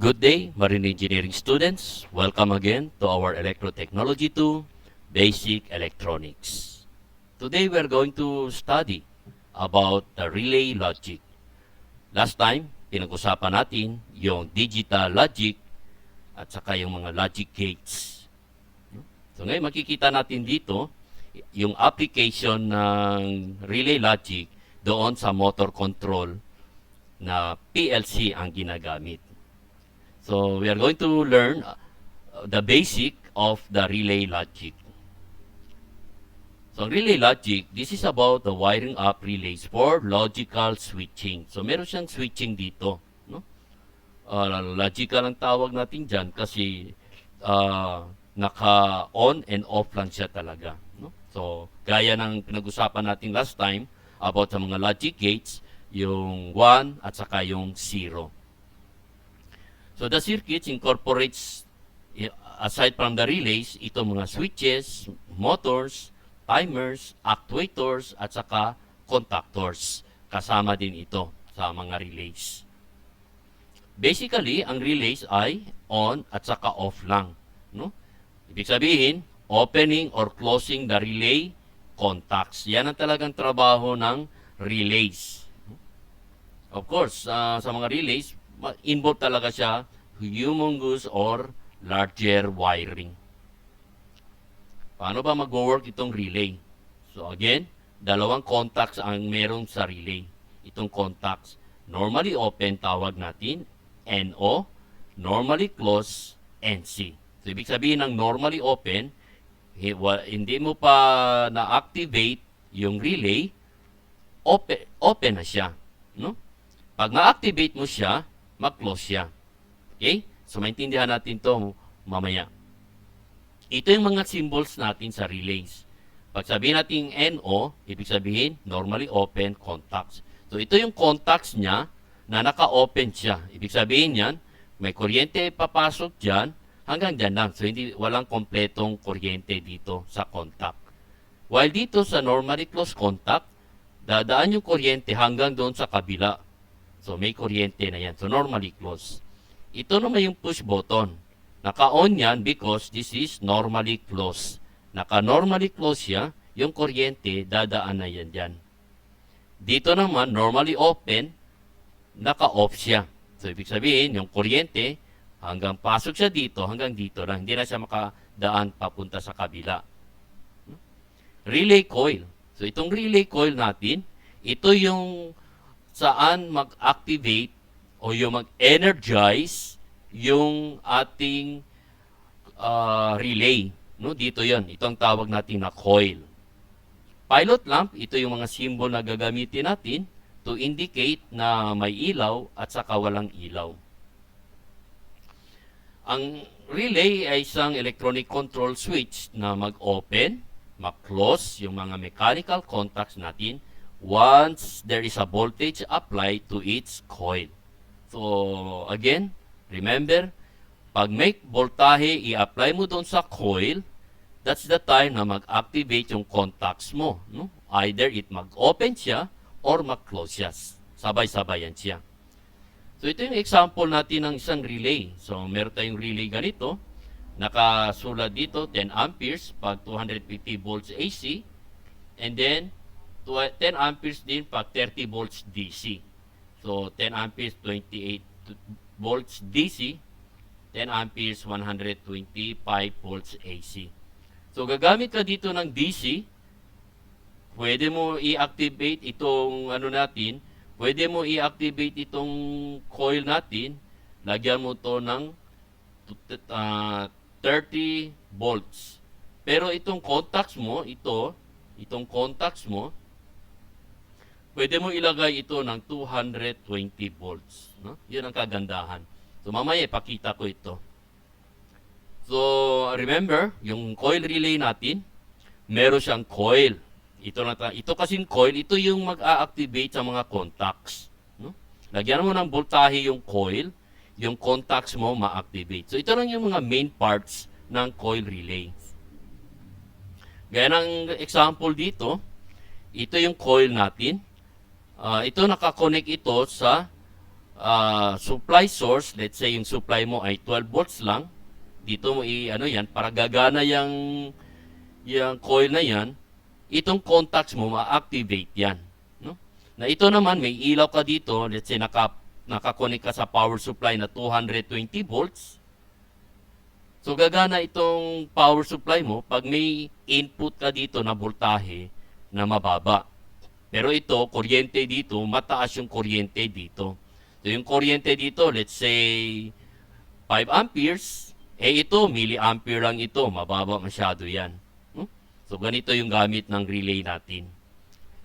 Good day, marine engineering students. Welcome again to our Electrotechnology 2 Basic Electronics. Today we are going to study about the relay logic. Last time, pinag-usapan natin yung digital logic at saka yung mga logic gates. So ngayon makikita natin dito yung application ng relay logic doon sa motor control na PLC ang ginagamit. So we are going to learn the basic of the relay logic. So relay logic, this is about the wiring up relays for logical switching. So meron siyang switching dito, no? Logical ang tawag natin dyan kasi naka-on and off lang siya talaga, no? So gaya ng pinag-usapan natin last time about sa mga logic gates, yung 1 at saka yung 0. So the circuits incorporates, aside from the relays, ito mga switches, motors, timers, actuators, at saka contactors. Kasama din ito sa mga relays. Basically, ang relays ay on at saka off lang, no? Ibig sabihin, opening or closing the relay contacts. Yan ang talagang trabaho ng relays. Of course, sa mga relays, involved talaga siya humongous or larger wiring. Paano ba mag-work itong relay? So again, dalawang contacts ang meron sa relay. Itong contacts, normally open tawag natin, NO, normally closed, NC. So ibig sabihin ng normally open, hindi mo pa na-activate yung relay, open na siya, no? Pag na-activate mo siya, mag-close siya. Okay? So, maintindihan natin to mamaya. Ito yung mga symbols natin sa relays. Pag sabihin natin NO, ibig sabihin, normally open contacts. So, ito yung contacts niya na naka-open siya. Ibig sabihin yan, may kuryente papasok dyan, hanggang dyan lang. So, walang kompletong kuryente dito sa contact. While dito sa normally closed contact, dadaan yung kuryente hanggang doon sa kabila. So, may kuryente na yan. So, normally closed. Ito naman yung push button. Naka-on yan because this is normally closed. Naka-normally closed siya, yung kuryente, dadaan na yan dyan. Dito naman, normally open, naka-off siya. So, ibig sabihin, yung kuryente, hanggang pasok siya dito, hanggang dito lang. Hindi na siya makadaan papunta sa kabila. Relay coil. So, itong relay coil natin, ito yung saan mag-activate o yung mag-energize yung ating relay. No? Dito yon. Ito ang tawag natin na coil. Pilot lamp, ito yung mga symbol na gagamitin natin to indicate na may ilaw at saka walang ilaw. Ang relay ay isang electronic control switch na mag-open, mag-close yung mga mechanical contacts natin once there is a voltage applied to its coil. So, again, remember, pag may voltahe i-apply mo doon sa coil, that's the time na mag-activate yung contacts mo. No? Either it mag-open siya or mag-close siya. Sabay-sabayan siya. So, ito yung example natin ng isang relay. So, meron tayong relay ganito. Nakasulat dito, 10 amperes pag 250 volts AC. And then, 10 amperes din pag 30 volts DC. So, 10 amperes, 28 volts DC. 10 amperes, 125 volts AC. So, gagamit ka dito ng DC. Pwede mo i-activate itong pwede mo i-activate itong coil natin. Lagyan mo to ng 30 volts. Pero itong contacts mo, itong contacts mo, pwede mo ilagay ito ng 220 volts. No? Yun ang kagandahan. So, mamaya ipakita ko ito. So, remember, yung coil relay natin, meron siyang coil. Ito kasing coil, ito yung mag-a-activate sa mga contacts. No? Lagyan mo ng voltahe yung coil, yung contacts mo ma-activate. So, ito lang yung mga main parts ng coil relay. Gaya ng example dito, ito yung coil natin. Ito nakakonect ito sa supply source, let's say yung supply mo ay 12 volts lang, dito mo ano yan, para gagana yung coil na yan, itong contacts mo ma-activate yan. No? Na ito naman, may ilaw ka dito, let's say nakakonek ka sa power supply na 220 volts. So gagana itong power supply mo pag may input ka dito na voltahe na mababa. Pero ito, kuryente dito, mataas yung kuryente dito. So yung kuryente dito, let's say 5 amperes, ito, milliampere lang ito, mababa masyado yan. So ganito yung gamit ng relay natin.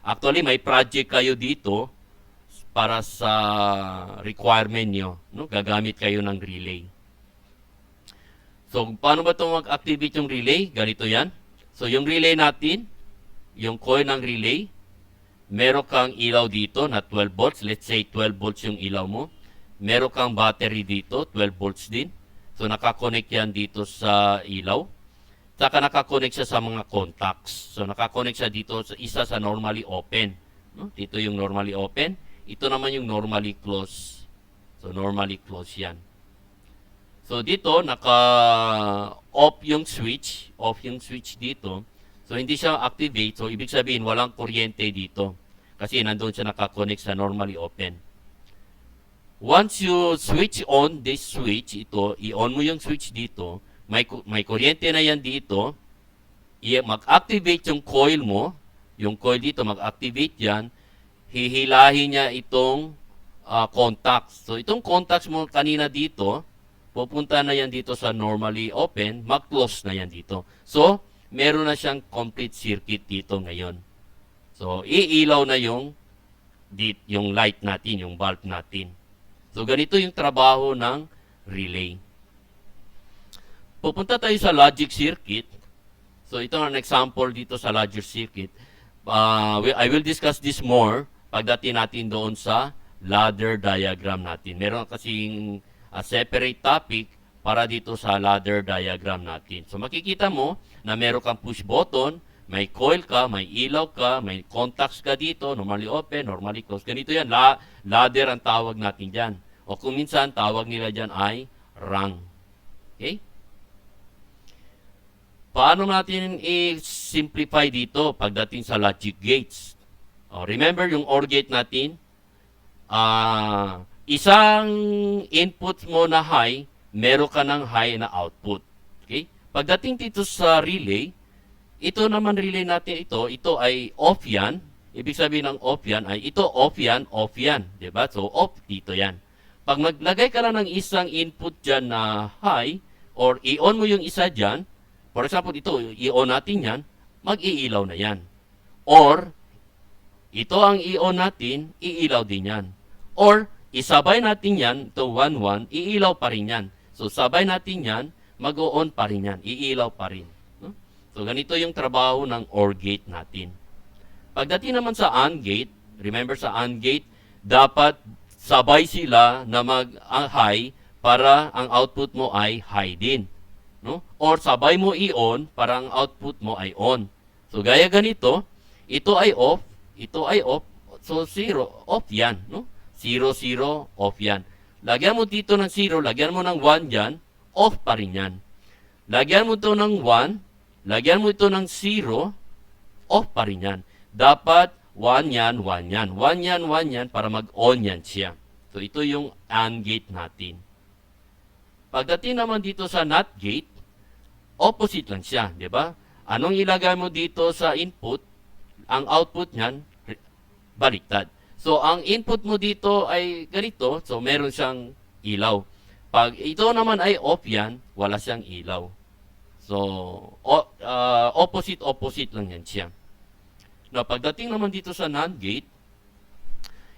Actually, may project kayo dito para sa requirement nyo. Gagamit kayo ng relay. So, paano ba ito mag-activate yung relay? Ganito yan. So, yung relay natin, yung coil ng relay, meron kang ilaw dito na 12 volts. Let's say 12 volts yung ilaw mo. Meron kang battery dito, 12 volts din. So, nakakonect yan dito sa ilaw. Saka nakakonect siya sa mga contacts. So, nakakonect siya dito sa isa sa normally open. Dito yung normally open. Ito naman yung normally close. So, normally close yan. So, dito, naka-off yung switch. Off yung switch dito. So, hindi siya activate. So, ibig sabihin, walang kuryente dito. Kasi nandun siya nakakonect sa normally open. Once you switch on this switch, ito, i-on mo yung switch dito, may kuryente na yan dito, mag-activate yung coil mo, yung coil dito, mag-activate yan, hihilahin niya itong contacts. So, itong contacts mo kanina dito, pupunta na yan dito sa normally open, mag-close na yan dito. So, meron na siyang complete circuit dito ngayon. So, iilaw na yung light natin, yung bulb natin. So, ganito yung trabaho ng relay. Pupunta tayo sa logic circuit. So, ito ang example dito sa logic circuit. I will discuss this more pagdating natin doon sa ladder diagram natin. Meron kasing separate topic para dito sa ladder diagram natin. So, makikita mo na meron kang push button, may coil ka, may ilaw ka, may contacts ka dito, normally open, normally closed. Ganito yan, ladder ang tawag natin dyan. O kung minsan, tawag nila dyan ay rung. Okay? Paano natin i-simplify dito pagdating sa logic gates? Remember yung OR gate natin? Isang input mo na high, meron ka ng high na output. Okay? Pagdating dito sa relay, ito naman relay natin ito ay off yan. Ibig sabihin ng off yan ay ito off yan. Diba? So, off dito yan. Pag maglagay ka lang ng isang input dyan na high, or i-on mo yung isa dyan, for example, ito, i-on natin yan, mag-iilaw na yan. Or, ito ang i-on natin, iilaw din yan. Or, isabay natin yan, ito 1-1, iilaw pa rin yan. So, sabay natin yan, mag-on pa rin yan, iilaw pa rin. So, ganito yung trabaho ng OR gate natin. Pagdating naman sa AND gate, remember sa AND gate, dapat sabay sila na mag-high para ang output mo ay high din. No? Or sabay mo i-on para ang output mo ay on. So, gaya ganito, ito ay off, so 0, off yan. No? 0, 0, off yan. Lagyan mo dito ng 0, lagyan mo ng 1 dyan, off pa rin yan. Lagyan mo ito ng 1, lagyan mo ito ng 0, off pa rin yan. Dapat 1 yan, 1 yan. 1 yan, 1 yan para mag-on yan siya. So, ito yung AND gate natin. Pagdating naman dito sa NOT gate, opposite lang siya, di ba? Anong ilagay mo dito sa input? Ang output niyan, baliktad. So, ang input mo dito ay ganito. So, meron siyang ilaw. Pag ito naman ay off yan, wala siyang ilaw. So, opposite lang yan siya. Now, pagdating naman dito sa NAND gate,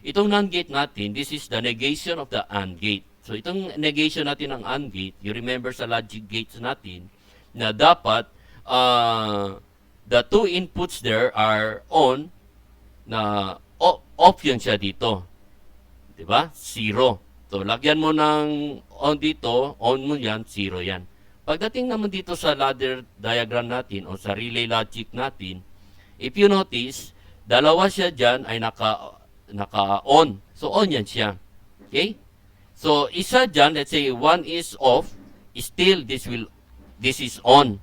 itong NAND gate natin, this is the negation of the AND gate. So, itong negation natin ng AND gate, you remember sa logic gates natin, na dapat, the two inputs there are on, na off yan siya dito. Diba? 0. So, lagyan mo ng on dito, on mo yan, 0 yan. Pagdating naman dito sa ladder diagram natin o sa relay logic natin, if you notice, dalawa siya dyan ay naka-on. So, on yan siya. Okay? So, isa dyan, let's say 1 is off, still this is on.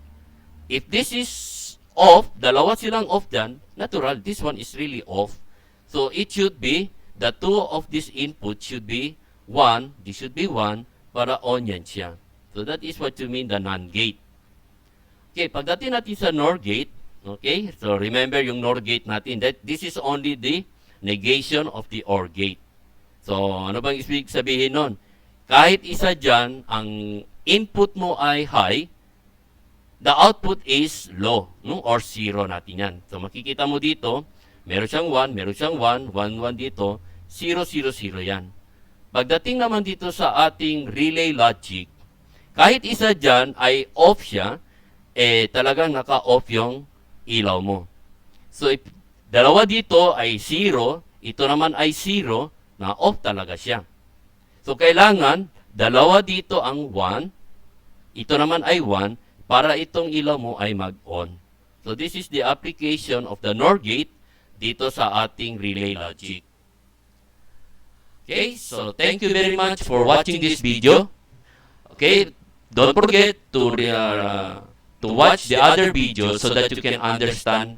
If this is off, dalawa silang off dyan, natural, this one is really off. So, it should be, the two of this input should be 1, this should be 1, para on yan siya. So, that is what you mean the NAND gate. Okay, pagdating natin sa NOR gate, okay, so remember yung NOR gate natin, that this is only the negation of the OR gate. So, ano bang ibig sabihin nun? Kahit isa dyan, ang input mo ay high, the output is low, no? Or 0 natin yan. So, makikita mo dito, meron siyang 1, meron siyang 1, 1, 1 dito, 0, 0, 0 yan. Pagdating naman dito sa ating relay logic, kahit isa dyan ay off siya, talagang naka-off yung ilaw mo. So, if dalawa dito ay 0, ito naman ay 0, na off talaga siya. So, kailangan, dalawa dito ang 1, ito naman ay 1, para itong ilaw mo ay mag-on. So, this is the application of the NOR gate dito sa ating relay logic. Okay, so thank you very much for watching this video. Okay, don't forget to watch the other videos so that you can understand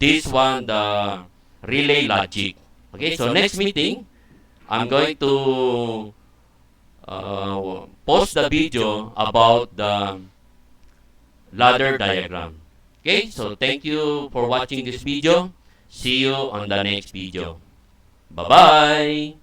this one, the relay logic. Okay, so next meeting, I'm going to post the video about the ladder diagram. Okay, so thank you for watching this video. See you on the next video. Bye-bye!